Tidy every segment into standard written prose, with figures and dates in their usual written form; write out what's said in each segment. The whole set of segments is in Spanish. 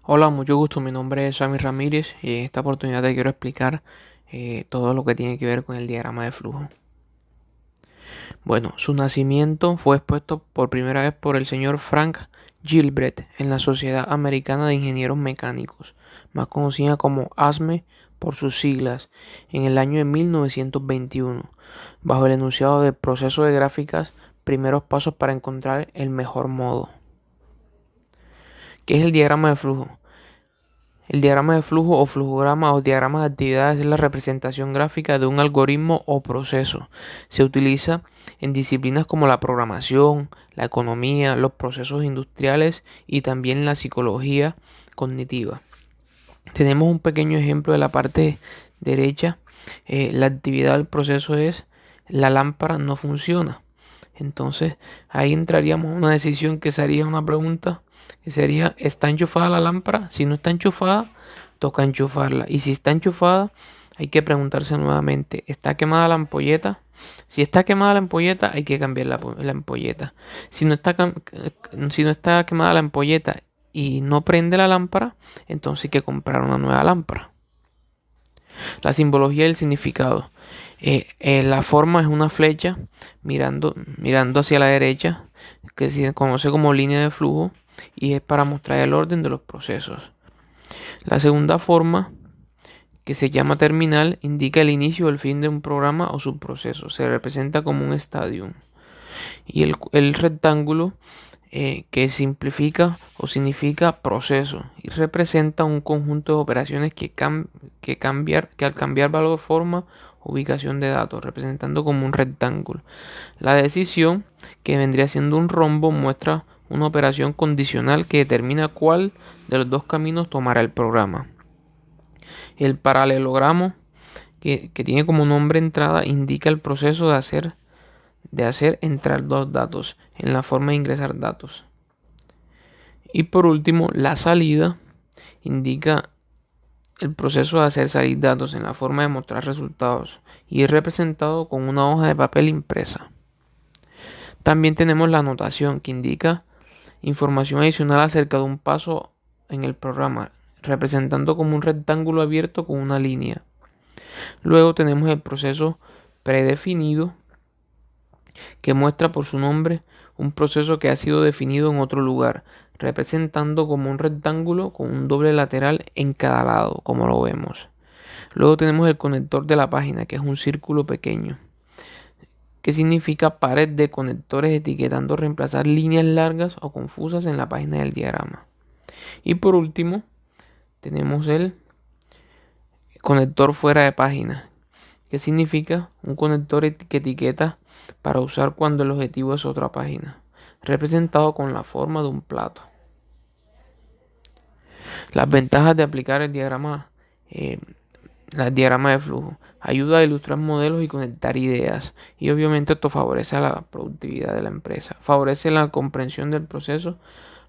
Hola, mucho gusto. Mi nombre es Sammy Ramírez y en esta oportunidad te quiero explicar todo lo que tiene que ver con el diagrama de flujo. Bueno, su nacimiento fue expuesto por primera vez por el señor Frank Gilbert en la Sociedad Americana de Ingenieros Mecánicos, más conocida como ASME por sus siglas, en el año de 1921, bajo el enunciado de proceso de gráficas, primeros pasos para encontrar el mejor modo. ¿Qué es el diagrama de flujo? El diagrama de flujo o flujograma o diagrama de actividades es la representación gráfica de un algoritmo o proceso. Se utiliza en disciplinas como la programación, la economía, los procesos industriales y también la psicología cognitiva. Tenemos un pequeño ejemplo de la parte derecha. La actividad del proceso es la lámpara no funciona. Entonces ahí entraríamos a una decisión que sería una pregunta que sería: ¿está enchufada la lámpara? Si no está enchufada, toca enchufarla. Y si está enchufada, hay que preguntarse nuevamente: ¿está quemada la ampolleta? Si está quemada la ampolleta, hay que cambiar la ampolleta. Si no está quemada la ampolleta y no prende la lámpara, entonces hay que comprar una nueva lámpara. La simbología y el significado. La forma es una flecha mirando hacia la derecha, que se conoce como línea de flujo, y es para mostrar el orden de los procesos. La segunda forma, que se llama terminal, indica el inicio o el fin de un programa o subproceso. Se representa como un estadio. Y el rectángulo, que simplifica o significa proceso y representa un conjunto de operaciones que al cambiar valor, forma, ubicación de datos, representando como un rectángulo. La decisión, que vendría siendo un rombo, muestra una operación condicional que determina cuál de los dos caminos tomará el programa. El paralelogramo, que tiene como nombre entrada, indica el proceso de hacer entrar dos datos en la forma de ingresar datos. Y por último, la salida indica el proceso de hacer salir datos en la forma de mostrar resultados y es representado con una hoja de papel impresa. También tenemos la anotación, que indica información adicional acerca de un paso en el programa, representando como un rectángulo abierto con una línea. Luego tenemos el proceso predefinido, que muestra por su nombre un proceso que ha sido definido en otro lugar, representando como un rectángulo con un doble lateral en cada lado, como lo vemos. Luego tenemos el conector de la página, que es un círculo pequeño, que significa pared de conectores etiquetando reemplazar líneas largas o confusas en la página del diagrama. Y por último, tenemos el conector fuera de página, que significa un conector que etiqueta para usar cuando el objetivo es otra página, representado con la forma de un plato. Las ventajas de aplicar el diagrama de flujo: ayuda a ilustrar modelos y conectar ideas, y obviamente esto favorece a la productividad de la empresa. Favorece la comprensión del proceso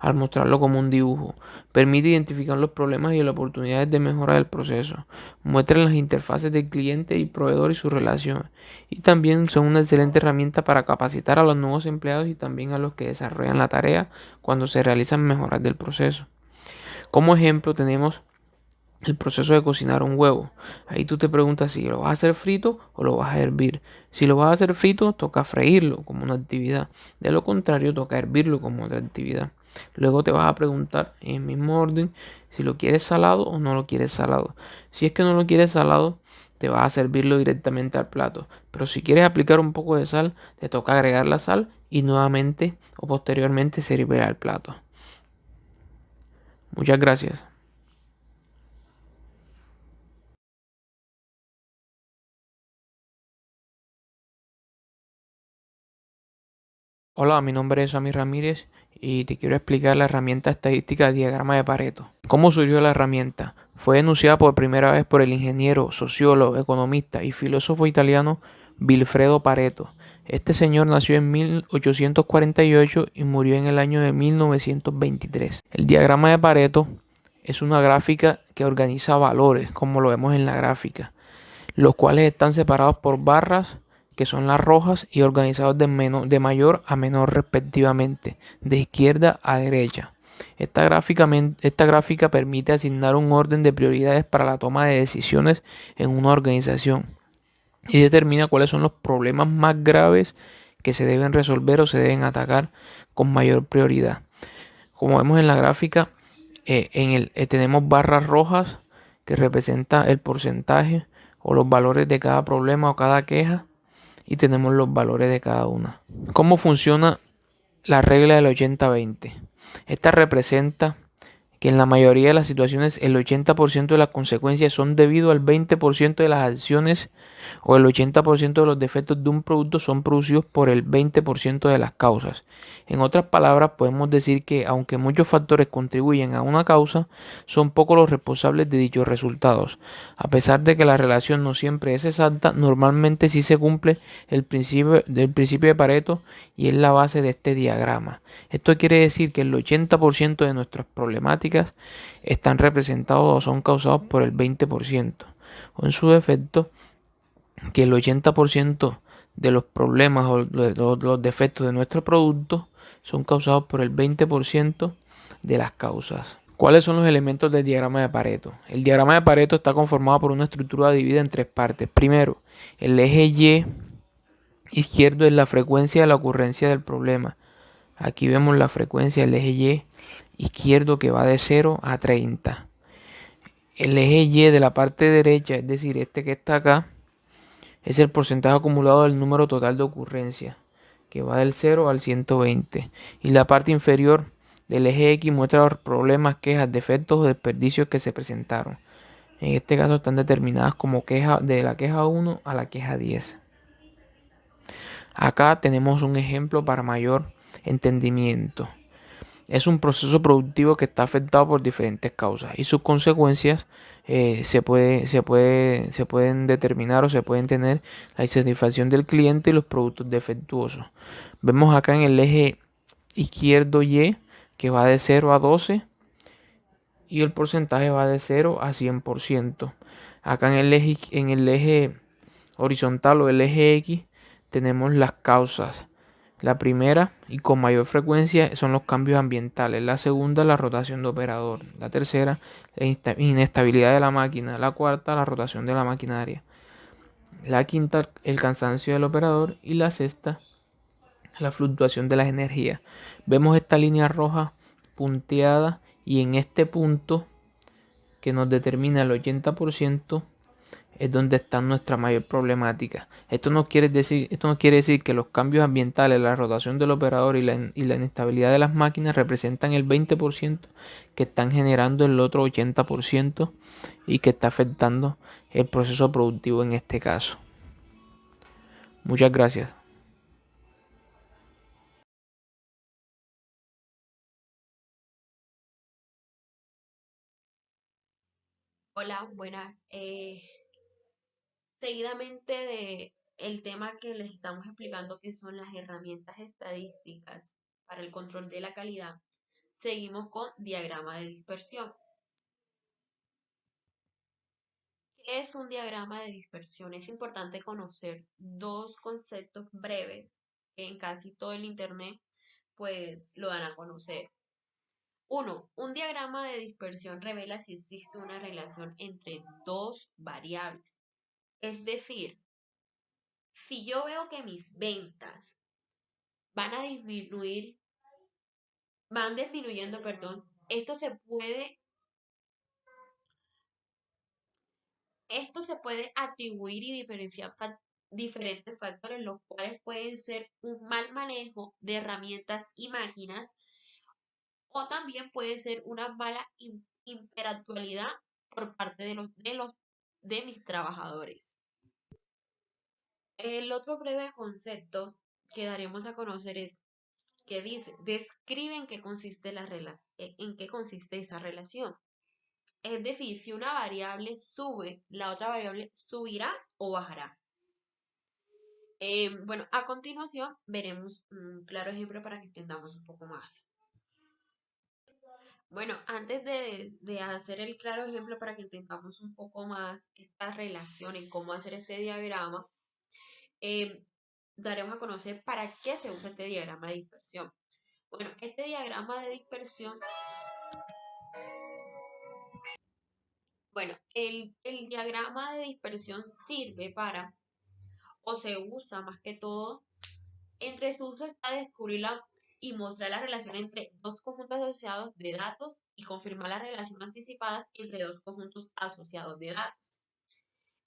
al mostrarlo como un dibujo. Permite identificar los problemas y las oportunidades de mejora del proceso. Muestra las interfaces del cliente y proveedor y su relación. Y también son una excelente herramienta para capacitar a los nuevos empleados y también a los que desarrollan la tarea cuando se realizan mejoras del proceso. Como ejemplo tenemos el proceso de cocinar un huevo. Ahí tú te preguntas si lo vas a hacer frito o lo vas a hervir. Si lo vas a hacer frito, toca freírlo como una actividad. De lo contrario, toca hervirlo como otra actividad. Luego te vas a preguntar en el mismo orden si lo quieres salado o no lo quieres salado. Si es que no lo quieres salado, te vas a servirlo directamente al plato. Pero si quieres aplicar un poco de sal, te toca agregar la sal y nuevamente o posteriormente servir al plato. Muchas gracias. Hola, mi nombre es Sammy Ramírez y te quiero explicar la herramienta estadística diagrama de Pareto. ¿Cómo surgió la herramienta? Fue enunciada por primera vez por el ingeniero, sociólogo, economista y filósofo italiano Vilfredo Pareto. Este señor nació en 1848 y murió en el año de 1923. El diagrama de Pareto es una gráfica que organiza valores, como lo vemos en la gráfica, los cuales están separados por barras, que son las rojas, y organizados de mayor a menor respectivamente, de izquierda a derecha. Esta gráfica permite asignar un orden de prioridades para la toma de decisiones en una organización y determina cuáles son los problemas más graves que se deben resolver o se deben atacar con mayor prioridad. Como vemos en la gráfica, tenemos barras rojas que representan el porcentaje o los valores de cada problema o cada queja y tenemos los valores de cada una. ¿Cómo funciona la regla del 80-20? Esta representa que en la mayoría de las situaciones el 80% de las consecuencias son debido al 20% de las acciones o el 80% de los defectos de un producto son producidos por el 20% de las causas. En otras palabras, podemos decir que aunque muchos factores contribuyen a una causa, son pocos los responsables de dichos resultados. A pesar de que la relación no siempre es exacta, normalmente sí se cumple el principio de Pareto y es la base de este diagrama. Esto quiere decir que el 80% de nuestras problemáticas están representados o son causados por el 20%, o en su defecto, que el 80% de los problemas o los defectos de nuestro producto son causados por el 20% de las causas. ¿Cuáles son los elementos del diagrama de Pareto? El diagrama de Pareto está conformado por una estructura dividida en tres partes. Primero, el eje Y izquierdo es la frecuencia de la ocurrencia del problema. Aquí vemos la frecuencia del eje Y izquierdo que va de 0 a 30. El eje Y de la parte derecha, es decir, este que está acá, es el porcentaje acumulado del número total de ocurrencias, que va del 0 al 120. Y la parte inferior del eje X muestra los problemas, quejas, defectos o desperdicios que se presentaron. En este caso están determinadas como queja de la queja 1 a la queja 10. Acá tenemos un ejemplo para mayor entendimiento. Es un proceso productivo que está afectado por diferentes causas y sus consecuencias se pueden determinar o se pueden tener la insatisfacción del cliente y los productos defectuosos. Vemos acá en el eje izquierdo Y que va de 0 a 12 y el porcentaje va de 0 a 100%. Acá en el eje horizontal o el eje X tenemos las causas. La primera y con mayor frecuencia son los cambios ambientales. La segunda, la rotación de operador. La tercera, la inestabilidad de la máquina. La cuarta, la rotación de la maquinaria. La quinta, el cansancio del operador. Y la sexta, la fluctuación de las energías. Vemos esta línea roja punteada y en este punto que nos determina el 80% es donde está nuestra mayor problemática. Esto no quiere decir que los cambios ambientales, la rotación del operador y la inestabilidad de las máquinas representan el 20% que están generando el otro 80% y que está afectando el proceso productivo en este caso. Muchas gracias. Hola, buenas. Seguidamente de el tema que les estamos explicando, que son las herramientas estadísticas para el control de la calidad, seguimos con diagrama de dispersión. ¿Qué es un diagrama de dispersión? Es importante conocer dos conceptos breves que en casi todo el internet pues lo dan a conocer. Uno, un diagrama de dispersión revela si existe una relación entre dos variables. Es decir, si yo veo que mis ventas van a disminuir, van disminuyendo, perdón, esto se puede atribuir y diferenciar diferentes factores, los cuales pueden ser un mal manejo de herramientas y máquinas, o también puede ser una mala interactualidad por parte de mis trabajadores. El otro breve concepto que daremos a conocer es que dice, describe en qué consiste esa relación. Es decir, si una variable sube, la otra variable subirá o bajará. Bueno, a continuación veremos un claro ejemplo para que entendamos un poco más. Bueno, antes de hacer el claro ejemplo para que entendamos un poco más esta relación en cómo hacer este diagrama, eh, daremos a conocer para qué se usa este diagrama de dispersión. Bueno, este diagrama de dispersión Bueno, el diagrama de dispersión sirve para, o se usa más que todo, entre sus usos está descubrir y mostrar la relación entre dos conjuntos asociados de datos y confirmar la relación anticipada entre dos conjuntos asociados de datos.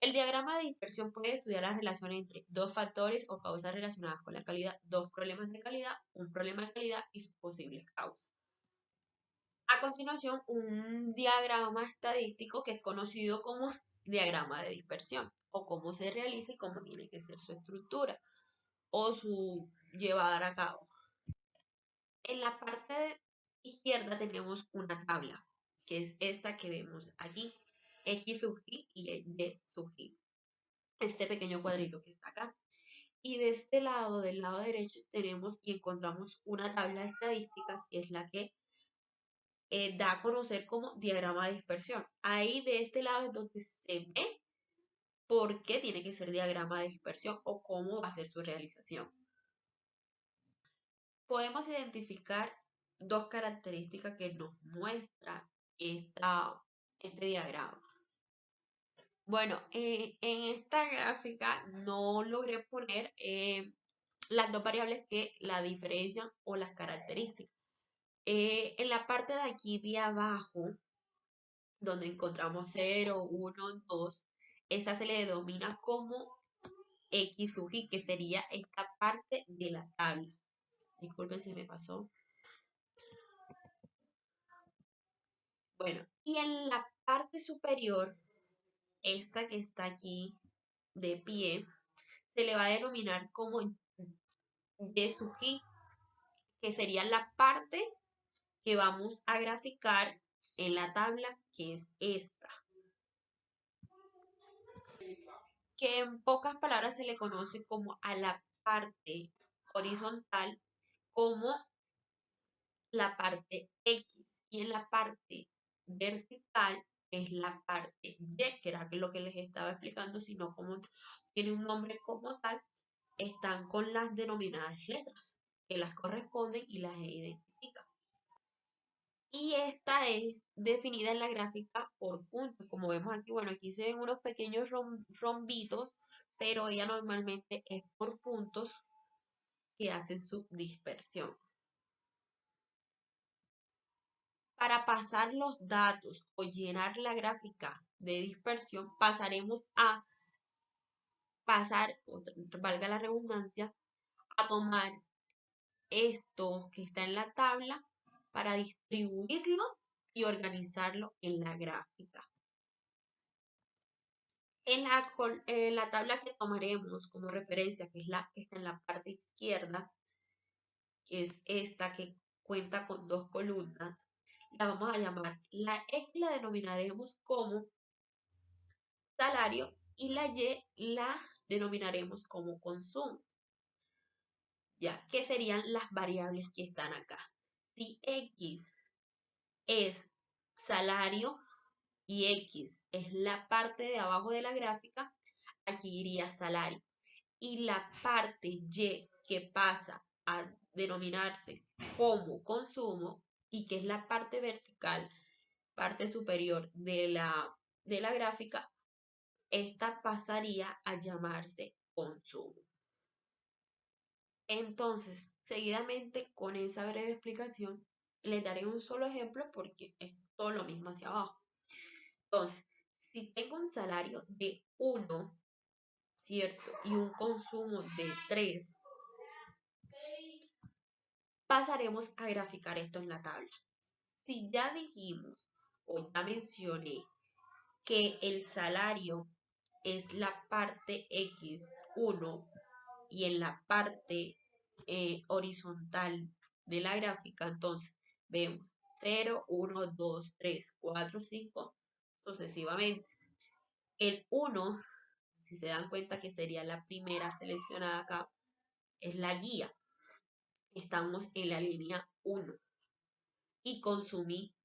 El diagrama de dispersión puede estudiar la relación entre dos factores o causas relacionadas con la calidad, dos problemas de calidad, un problema de calidad y sus posibles causas. A continuación, un diagrama estadístico que es conocido como diagrama de dispersión, o cómo se realiza y cómo tiene que ser su estructura o su llevar a cabo. En la parte izquierda tenemos una tabla, que es esta que vemos aquí, X sub y Y sub i, este pequeño cuadrito que está acá. Y de este lado, del lado derecho, tenemos y encontramos una tabla estadística que es la que da a conocer como diagrama de dispersión. Ahí de este lado es donde se ve por qué tiene que ser diagrama de dispersión o cómo va a ser su realización. Podemos identificar dos características que nos muestra este diagrama. Bueno, en esta gráfica no logré poner las dos variables que la diferencian o las características. En la parte de aquí de abajo, donde encontramos 0, 1, 2, esa se le denomina como X sub i, que sería esta parte de la tabla. Disculpen si me pasó. Bueno, y en la parte superior, esta que está aquí de pie, se le va a denominar como Y sub i, que sería la parte que vamos a graficar en la tabla, que es esta. Que en pocas palabras se le conoce como a la parte horizontal como la parte X, y en la parte vertical es la parte Y, que era lo que les estaba explicando, sino como tiene un nombre como tal, están con las denominadas letras que las corresponden y las identifican. Y esta es definida en la gráfica por puntos. Como vemos aquí, bueno, aquí se ven unos pequeños rombitos, pero ella normalmente es por puntos que hacen su dispersión. Para pasar los datos o llenar la gráfica de dispersión, pasaremos a valga la redundancia, a tomar esto que está en la tabla para distribuirlo y organizarlo en la gráfica. En la tabla que tomaremos como referencia, que es la que está en la parte izquierda, que es esta que cuenta con dos columnas, la vamos a llamar la X, la denominaremos como salario, y la Y la denominaremos como consumo, ya que serían las variables que están acá. Si X es salario y X es la parte de abajo de la gráfica, aquí iría salario. Y la parte Y que pasa a denominarse como consumo y que es la parte vertical, parte superior de la gráfica, esta pasaría a llamarse consumo. Entonces, seguidamente con esa breve explicación, les daré un solo ejemplo porque es todo lo mismo hacia abajo. Entonces, si tengo un salario de 1, ¿cierto? Y un consumo de 3, pasaremos a graficar esto en la tabla. Si ya dijimos o ya mencioné que el salario es la parte X1 y en la parte horizontal de la gráfica, entonces vemos 0, 1, 2, 3, 4, 5, sucesivamente. El 1, si se dan cuenta que sería la primera seleccionada acá, es la guía. Estamos en la línea 1 y consumí